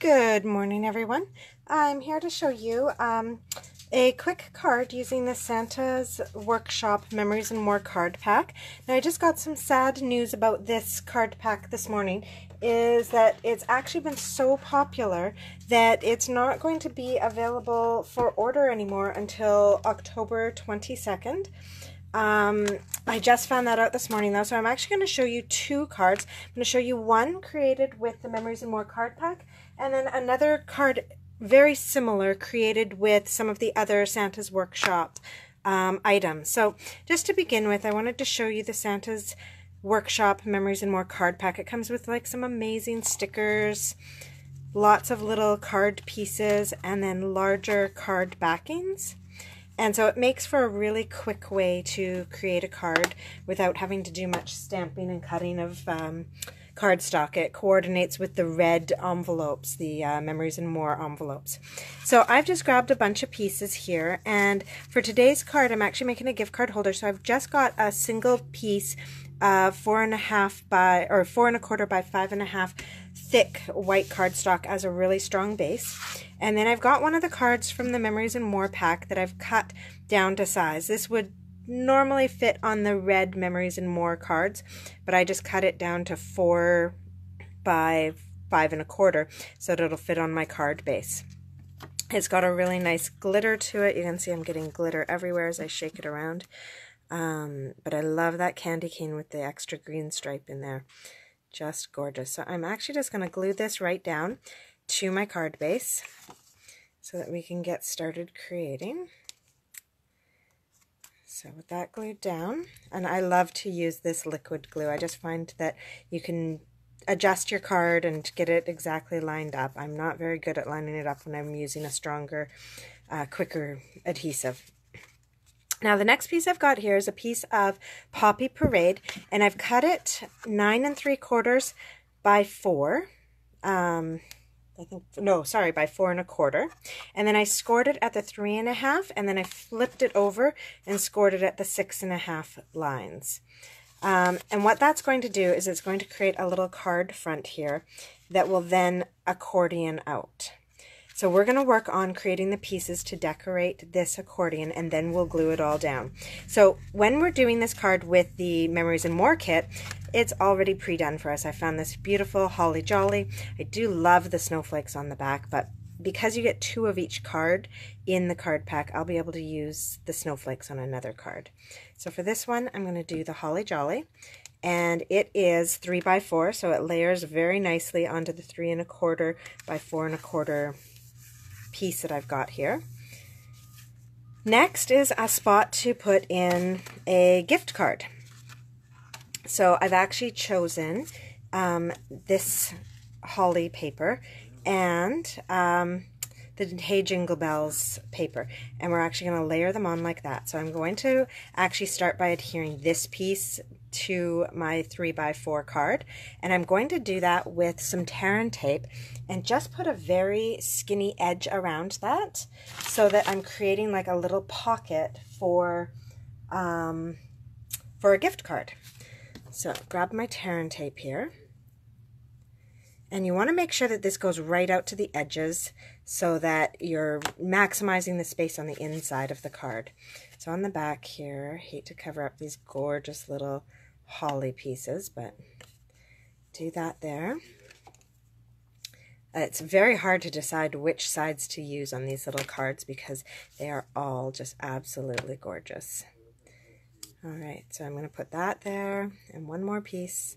Good morning, everyone. I'm here to show you a quick card using the Santa's Workshop Memories and More card pack. Now, I just got some sad news about this card pack this morning, is that it's actually been so popular that it's not going to be available for order anymore until October 22nd. I just found that out this morning though, so I'm actually going to show you two cards. I'm going to show you one created with the Memories and More card pack, and then another card very similar created with some of the other Santa's Workshop items. So just to begin with, I wanted to show you the Santa's Workshop Memories and More card pack. It comes with like some amazing stickers, lots of little card pieces, and then larger card backings. And so it makes for a really quick way to create a card without having to do much stamping and cutting of cardstock. It coordinates with the red envelopes, the Memories and More envelopes. So I've just grabbed a bunch of pieces here, and for today's card I'm actually making a gift card holder. So I've just got a single piece 4.5 by, or 4 1/4 by 5.5 thick white cardstock as a really strong base. And then I've got one of the cards from the Memories and More pack that I've cut down to size. This would normally fit on the red Memories and More cards, but I just cut it down to 4 by 5 1/4 so that it'll fit on my card base. It's got a really nice glitter to it. You can see I'm getting glitter everywhere as I shake it around. But I love that candy cane with the extra green stripe in there. Just gorgeous. So I'm actually just going to glue this right down to my card base so that we can get started creating. So with that glued down, and I love to use this liquid glue. I just find that you can adjust your card and get it exactly lined up. I'm not very good at lining it up when I'm using a stronger, quicker adhesive. Now the next piece I've got here is a piece of Poppy Parade, and I've cut it 9 3/4 by 4. By 4 1/4. And then I scored it at the 3 1/2, and then I flipped it over and scored it at the 6 1/2 lines. And what that's going to do is it's going to create a little card front here that will then accordion out. So we're going to work on creating the pieces to decorate this accordion, and then we'll glue it all down. So when we're doing this card with the Memories and More kit, it's already pre-done for us. I found this beautiful Holly Jolly. I do love the snowflakes on the back, but because you get 2 of each card in the card pack, I'll be able to use the snowflakes on another card. So for this one, I'm going to do the Holly Jolly, and it is 3 by 4, so it layers very nicely onto the 3 1/4 by 4 1/4 piece that I've got here. Next is a spot to put in a gift card. So I've actually chosen this holly paper and the Hey Jingle Bells paper, and we're actually going to layer them on like that. So I'm going to actually start by adhering this piece to my 3 by 4 card, and I'm going to do that with some tear and tape and just put a very skinny edge around that so that I'm creating like a little pocket for a gift card. So grab my tear and tape here, and you want to make sure that this goes right out to the edges so that you're maximizing the space on the inside of the card. So on the back here, I hate to cover up these gorgeous little holly pieces, but do that there. It's very hard to decide which sides to use on these little cards because they are all just absolutely gorgeous. All right, so I'm going to put that there and one more piece.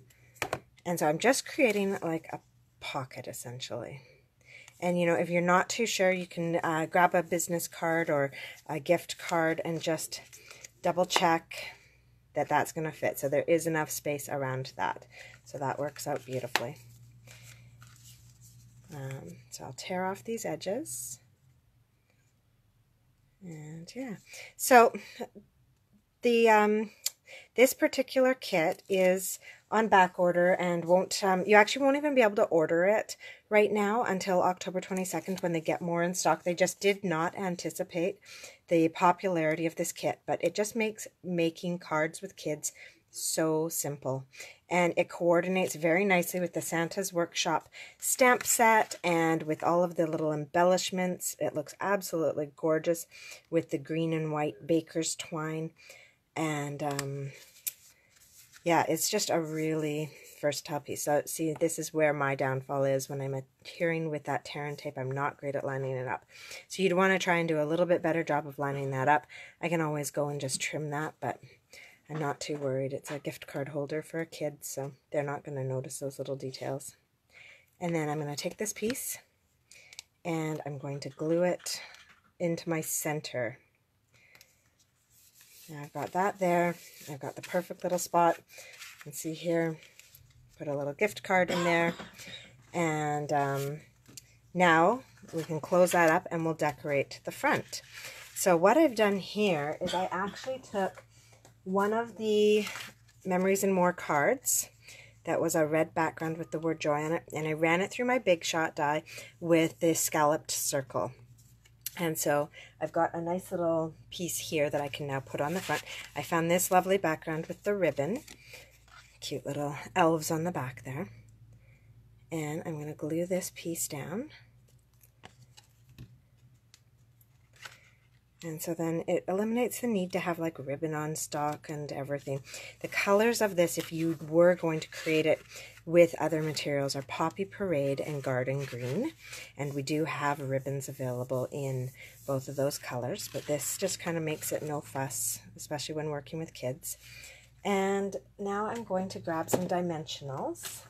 And so I'm just creating like a pocket essentially. And you know, if you're not too sure, you can grab a business card or a gift card and just double check that that's going to fit. So there is enough space around that. So that works out beautifully. So I'll tear off these edges. And yeah, so the this particular kit is on back order and won't you actually won't even be able to order it right now until October 22nd when they get more in stock. They just did not anticipate the popularity of this kit, but it just makes making cards with kids So simple. And it coordinates very nicely with the Santa's Workshop stamp set and with all of the little embellishments. It looks absolutely gorgeous with the green and white baker's twine. And yeah, it's just a really versatile piece. So see, this is where my downfall is when I'm adhering with that tear and tape. I'm not great at lining it up. So you'd want to try and do a little bit better job of lining that up. I can always go and just trim that, but I'm not too worried. It's a gift card holder for a kid, so they're not going to notice those little details. And then I'm going to take this piece and I'm going to glue it into my center. Now I've got that there. I've got the perfect little spot. You can see here, put a little gift card in there. And now we can close that up and we'll decorate the front. So what I've done here is I actually took one of the Memories and More cards that was a red background with the word joy on it, and I ran it through my Big Shot die with this scalloped circle. And so I've got a nice little piece here that I can now put on the front. I found this lovely background with the ribbon. Cute little elves on the back there. And I'm going to glue this piece down. And so then it eliminates the need to have like ribbon on stock and everything. The colors of this, if you were going to create it with other materials, are Poppy Parade and Garden Green. And we do have ribbons available in both of those colors, but this just kind of makes it no fuss, especially when working with kids. And now I'm going to grab some dimensionals.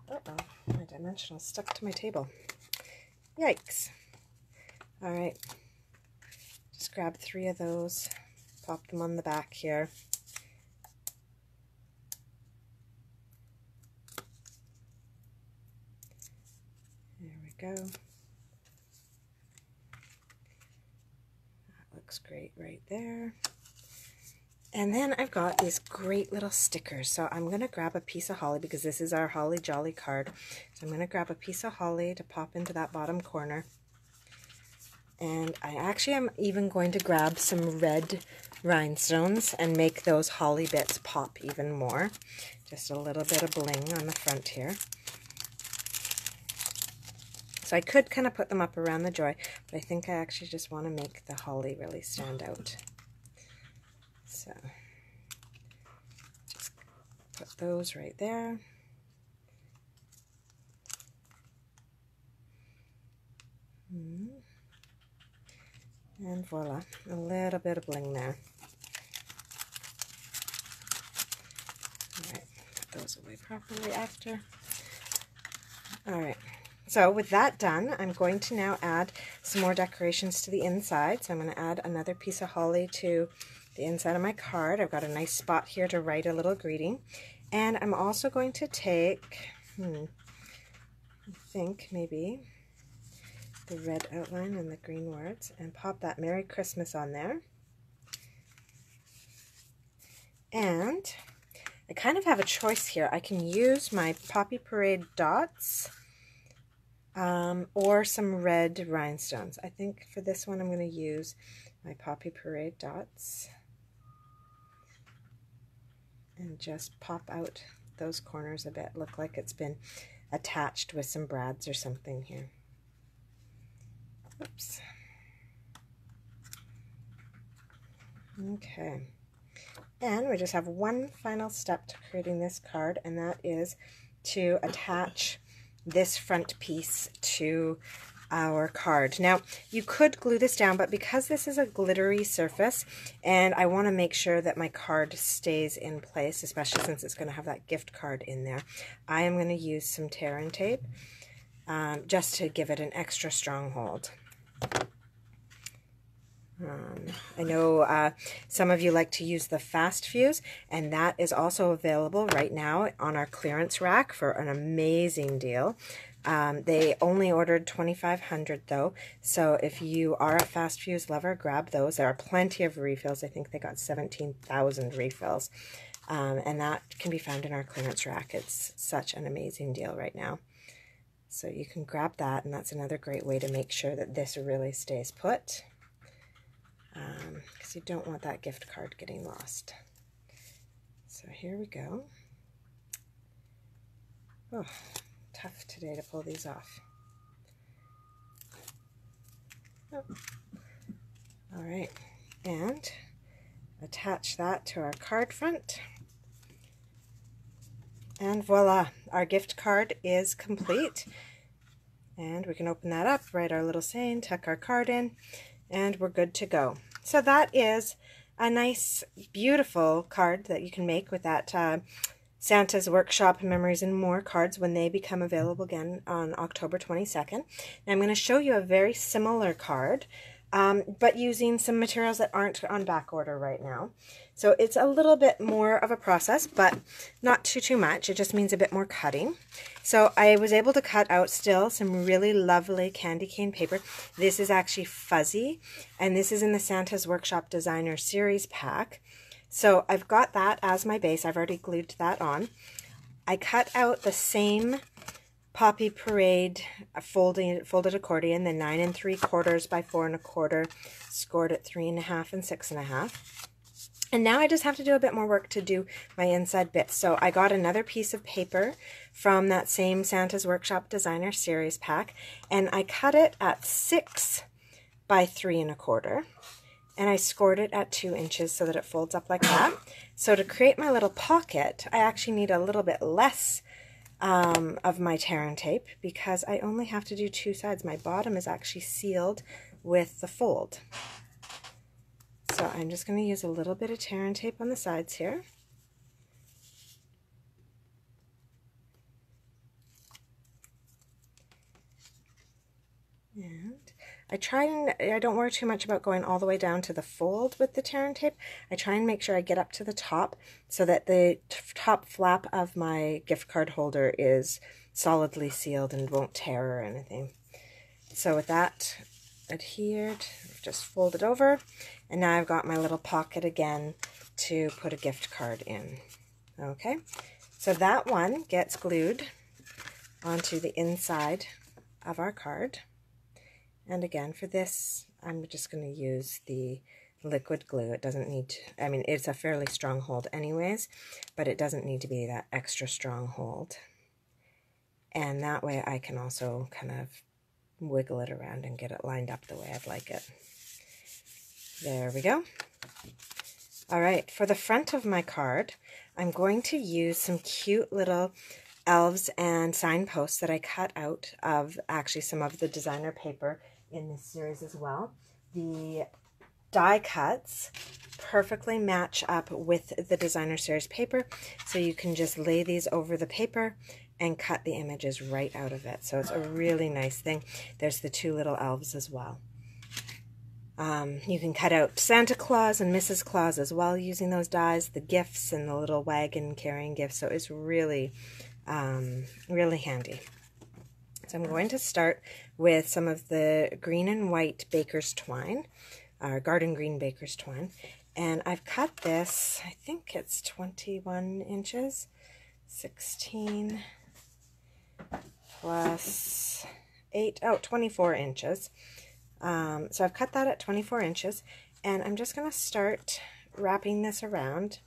Uh-oh, my dimensionals stuck to my table. Yikes. All right. Just grab 3 of those, pop them on the back here. There we go. That looks great right there. And then I've got these great little stickers. So I'm going to grab a piece of holly because this is our Holly Jolly card. So I'm going to grab a piece of holly to pop into that bottom corner. And I actually am even going to grab some red rhinestones and make those holly bits pop even more. Just a little bit of bling on the front here. So I could kind of put them up around the joy, but I think I actually just want to make the holly really stand out. So just put those right there. And voila, a little bit of bling there. All right, put those away properly after. All right, so with that done, I'm going to now add some more decorations to the inside. So I'm going to add another piece of holly to the inside of my card. I've got a nice spot here to write a little greeting. And I'm also going to take, I think maybe the red outline and the green words and pop that Merry Christmas on there. And I kind of have a choice here. I can use my Poppy Parade dots or some red rhinestones. I think for this one I'm going to use my Poppy Parade dots and just pop out those corners a bit. Look like it's been attached with some brads or something here. Oops. Okay. And we just have one final step to creating this card, and that is to attach this front piece to our card. Now, you could glue this down, but because this is a glittery surface, and I want to make sure that my card stays in place, especially since it's going to have that gift card in there, I am going to use some tear and tape just to give it an extra strong hold. I know some of you like to use the fast fuse, and that is also available right now on our clearance rack for an amazing deal. They only ordered 2,500 though, so if you are a fast fuse lover, grab those. There are plenty of refills. I think they got 17,000 refills, and that can be found in our clearance rack. It's such an amazing deal right now. So you can grab that, and that's another great way to make sure that this really stays put, because you don't want that gift card getting lost. So here we go. Oh, tough today to pull these off. Oh. All right, and attach that to our card front. And voila, our gift card is complete. And we can open that up, write our little saying, tuck our card in, and we're good to go. So that is a nice, beautiful card that you can make with that Santa's Workshop Memories and More cards when they become available again on October 22nd. And I'm going to show you a very similar card, but using some materials that aren't on back order right now. So it's a little bit more of a process, but not too much. It just means a bit more cutting. So I was able to cut out still some really lovely candy cane paper. This is actually fuzzy, and this is in the Santa's Workshop Designer Series pack. So I've got that as my base. I've already glued that on. I cut out the same Poppy Parade folded accordion, the 9 3/4 by 4 1/4, scored at 3 1/2 and 6 1/2. And now I just have to do a bit more work to do my inside bits. So I got another piece of paper from that same Santa's Workshop Designer Series pack, and I cut it at 6 by 3 1/4. And I scored it at 2 inches so that it folds up like that. So to create my little pocket, I actually need a little bit less of my tear and tape because I only have to do 2 sides. My bottom is actually sealed with the fold. So I'm just going to use a little bit of tear and tape on the sides here. And I don't worry too much about going all the way down to the fold with the tear and tape. I try and make sure I get up to the top so that the top flap of my gift card holder is solidly sealed and won't tear or anything. So with that adhered, just fold it over, and now I've got my little pocket again to put a gift card in. Okay, so that one gets glued onto the inside of our card. And again, for this, I'm just going to use the liquid glue. It doesn't need to, I mean, it's a fairly strong hold anyways, but it doesn't need to be that extra strong hold. And that way I can also kind of wiggle it around and get it lined up the way I'd like it. There we go. All right, for the front of my card, I'm going to use some cute little elves and signposts that I cut out of actually some of the designer paper in this series as well. The die cuts perfectly match up with the designer series paper, so you can just lay these over the paper and cut the images right out of it. So it's a really nice thing. There's the 2 little elves as well. You can cut out Santa Claus and Mrs. Claus as well using those dies, the gifts and the little wagon carrying gifts. So it's really, really handy. So I'm going to start with some of the green and white baker's twine, garden green baker's twine. And I've cut this, I think it's 21 inches, 16 plus 8, 24 inches. So I've cut that at 24 inches, and I'm just going to start wrapping this around.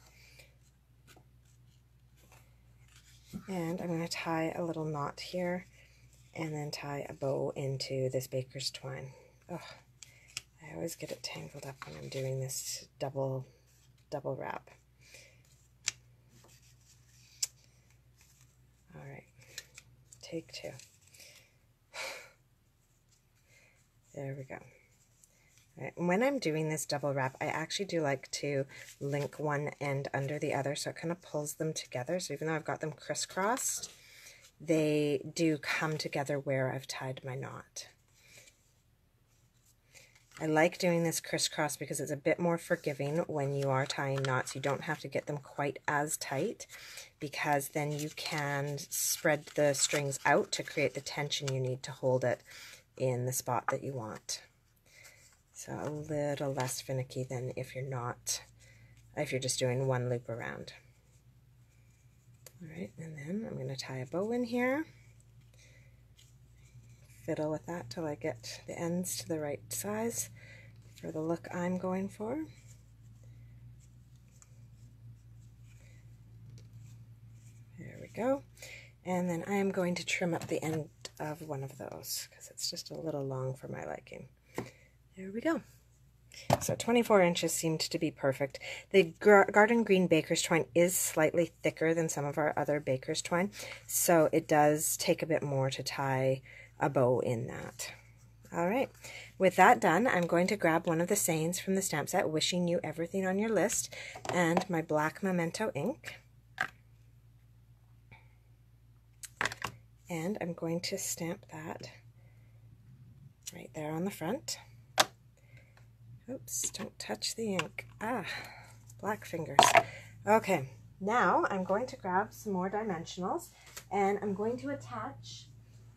And I'm going to tie a little knot here, and then tie a bow into this baker's twine. Oh, I always get it tangled up when I'm doing this double wrap. All right, take 2. There we go. All right, when I'm doing this double wrap, I actually do like to link one end under the other, so it kind of pulls them together. So even though I've got them crisscrossed, they do come together where I've tied my knot. I like doing this crisscross because it's a bit more forgiving when you are tying knots. You don't have to get them quite as tight, because then you can spread the strings out to create the tension you need to hold it in the spot that you want. So a little less finicky than if you're just doing one loop around. All right, and then I'm going to tie a bow in here. Fiddle with that till I get the ends to the right size for the look I'm going for. go. And then I am going to trim up the end of one of those because it's just a little long for my liking. There we go. So 24 inches seemed to be perfect. The Garden Green Baker's twine is slightly thicker than some of our other baker's twine, so it does take a bit more to tie a bow in that. All right, with that done, I'm going to grab one of the sayings from the stamp set, wishing you everything on your list, and my black Memento ink. And I'm going to stamp that right there on the front. Oops, don't touch the ink. Ah, black fingers. Okay, now I'm going to grab some more dimensionals, and I'm going to attach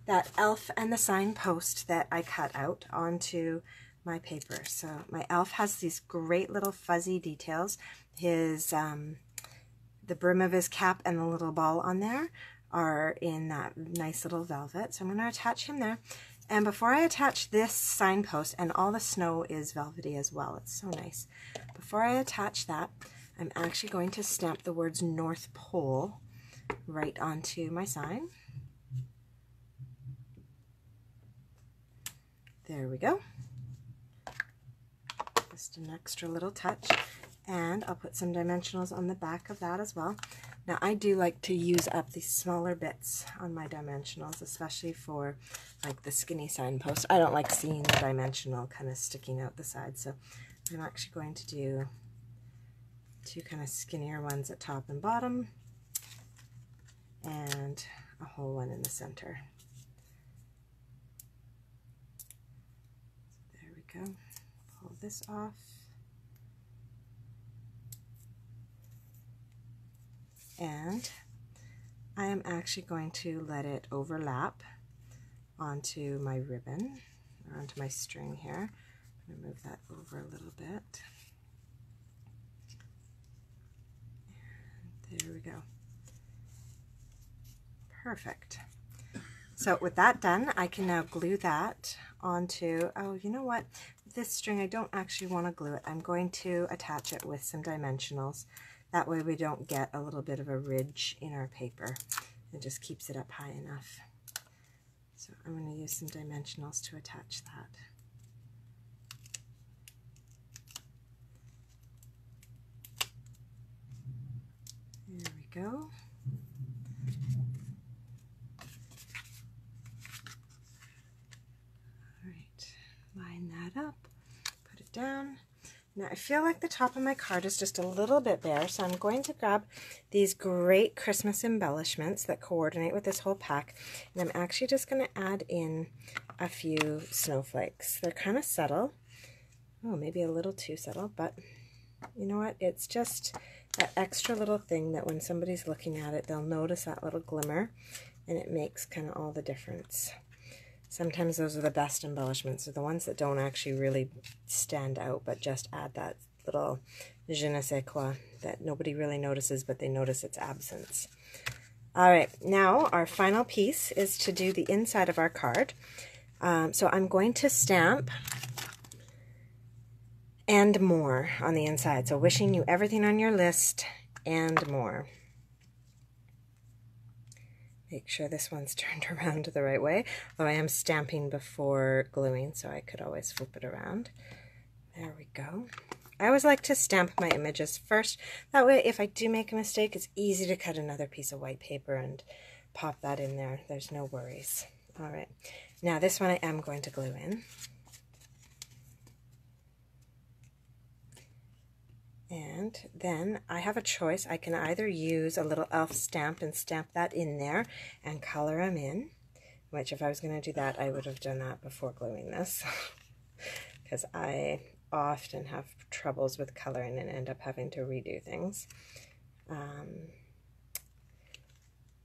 that elf and the signpost that I cut out onto my paper. So my elf has these great little fuzzy details. His the brim of his cap and the little ball on there are in that nice little velvet. So I'm going to attach him there. And before I attach this signpost, and all the snow is velvety as well, it's so nice. Before I attach that, I'm actually going to stamp the words North Pole right onto my sign. There we go. Just an extra little touch. And I'll put some dimensionals on the back of that as well. Now I do like to use up these smaller bits on my dimensionals, especially for like the skinny signpost. I don't like seeing the dimensional kind of sticking out the side, so I'm actually going to do two kind of skinnier ones at top and bottom, and a whole one in the center. There we go. Pull this off. And I am actually going to let it overlap onto my ribbon, or onto my string here. I'm going to move that over a little bit. And there we go. Perfect. So with that done, I can now glue that onto, oh, you know what? This string, I don't actually want to glue it. I'm going to attach it with some dimensionals. That way we don't get a little bit of a ridge in our paper. It just keeps it up high enough. So I'm going to use some dimensionals to attach that. There we go. All right, line that up, put it down. Now I feel like the top of my card is just a little bit bare, so I'm going to grab these great Christmas embellishments that coordinate with this whole pack, and I'm actually just going to add in a few snowflakes. They're kind of subtle. Oh, maybe a little too subtle, but you know what? It's just that extra little thing that when somebody's looking at it, they'll notice that little glimmer, and it makes kind of all the difference. Sometimes those are the best embellishments, are the ones that don't actually really stand out, but just add that little je ne sais quoi that nobody really notices, but they notice its absence. All right, now our final piece is to do the inside of our card. So I'm going to stamp "and more" on the inside. So wishing you everything on your list and more. Make sure this one's turned around the right way, though I am stamping before gluing, so I could always flip it around. There we go. I always like to stamp my images first. That way, if I do make a mistake, it's easy to cut another piece of white paper and pop that in there. There's no worries. All right. Now, this one I am going to glue in. And then I have a choice. I can either use a little elf stamp and stamp that in there and color them in, which if I was going to do that, I would have done that before gluing this, because I often have troubles with coloring and end up having to redo things.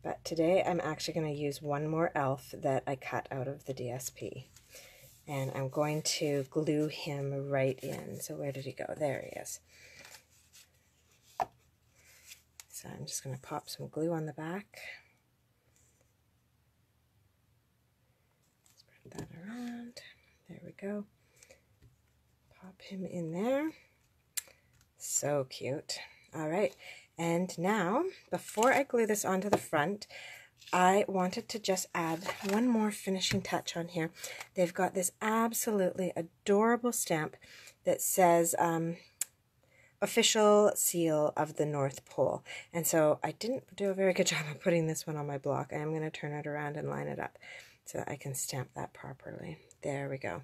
But today I'm actually going to use one more elf that I cut out of the DSP. And I'm going to glue him right in. So where did he go? There he is. So I'm just going to pop some glue on the back. Spread that around. There we go. Pop him in there. So cute. All right. And now, before I glue this onto the front, I wanted to just add one more finishing touch on here. They've got this absolutely adorable stamp that says official seal of the North Pole. And so I didn't do a very good job of putting this one on my block. I am going to turn it around and line it up so that I can stamp that properly. There we go.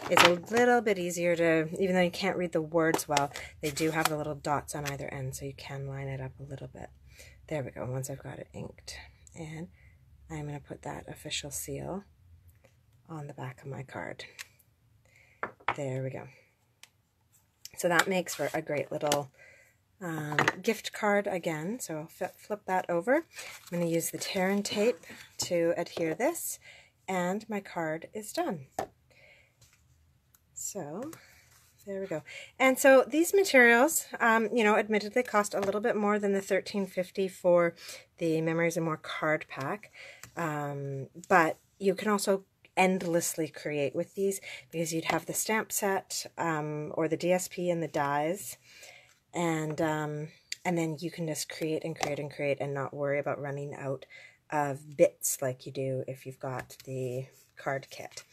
It's a little bit easier to, even though you can't read the words well, they do have the little dots on either end, so you can line it up a little bit. There we go, once I've got it inked. And I'm going to put that official seal on the back of my card. There we go. So that makes for a great little gift card again. So I'll flip that over. I'm going to use the tear and tape to adhere this, and my card is done. So there we go. And so these materials, you know, admittedly cost a little bit more than the $13.50 for the Memories and More card pack, but you can also endlessly create with these, because you'd have the stamp set or the DSP and the dies, and then you can just create and create and create and not worry about running out of bits like you do if you've got the card kit.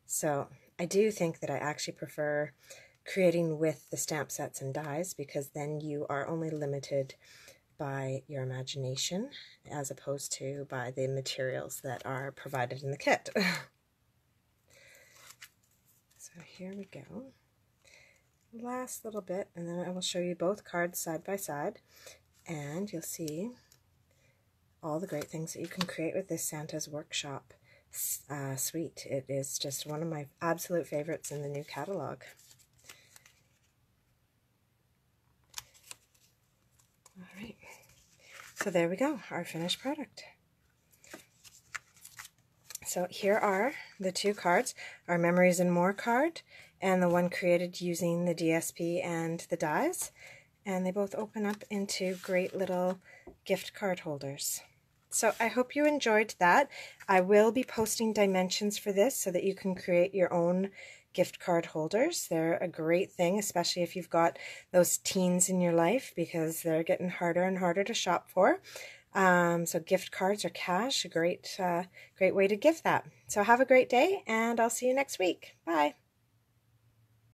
So I do think that I actually prefer creating with the stamp sets and dies, because then you are only limited by your imagination as opposed to by the materials that are provided in the kit. So here we go. Last little bit, and then I will show you both cards side by side, and you'll see all the great things that you can create with this Santa's Workshop suite. It is just one of my absolute favorites in the new catalog. All right, so there we go, our finished product. So here are the two cards, our Memories and More card, and the one created using the DSP and the dies. And they both open up into great little gift card holders. So I hope you enjoyed that. I will be posting dimensions for this so that you can create your own gift card holders. They're a great thing, especially if you've got those teens in your life, because they're getting harder and harder to shop for. So gift cards or cash, a great way to give that. So have a great day, and I'll see you next week. Bye.